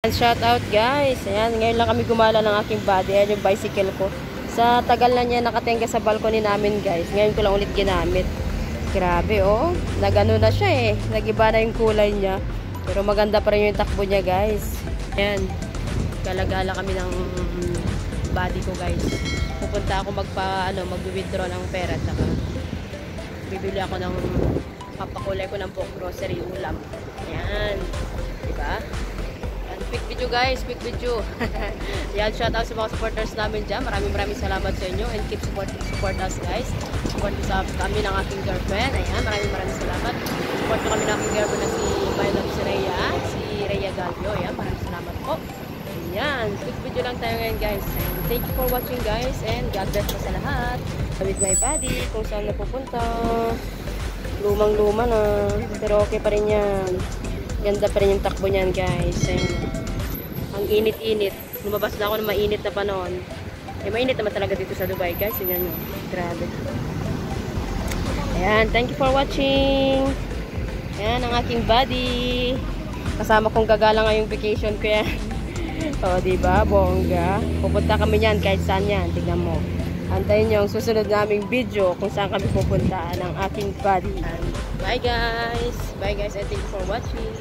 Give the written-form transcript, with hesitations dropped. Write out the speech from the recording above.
Shout out guys. Ayan, ngayon lang kami gumala ng aking body. Ayan yung bicycle ko. Sa tagal na niya nakatenga sa balcony namin guys. Ngayon ko lang ulit ginamit. Grabe oh. Nagano na siya eh. Nagiba na yung kulay niya. Pero maganda pa rin yung takbo niya guys. Ayan. Galagala kami ng body ko guys. Pupunta ako mag-withdraw ng pera. Saka bibili ako ng papakulay ko ng buong grocery ulam. Ayan. Diba? Quick video guys, quick video. Yan, shout out sa mga supporters namin dyan. Maraming salamat sa inyo and keep support us guys. Support sa kami ng aking girlfriend. Ayan, maraming salamat. Support kami ng aking girlfriend na si My Love si Rhea Galvio. Ayan, maraming salamat po. Ayan, quick video lang tayo ngayon guys. And thank you for watching guys and God bless po sa lahat. With my body, kung saan napupunta. Lumang-luma na. Pero okay pa rin yan. Ganda pa rin yung takbo niyan guys. Ayan. Ang init-init. Lumabas na ako ng mainit na panahon. Eh, mainit naman talaga dito sa Dubai guys. Yan yun. Grabe. Ayan. Thank you for watching. Ayan ang aking body. Kasama kong gagala ngayong vacation ko yan. O, diba? Bongga. Pupunta kami yan kahit saan yan. Tignan mo. Antayin nyo ang susunod naming video kung saan kami pupunta ng aking body. Bye guys! Bye guys and thank you for watching!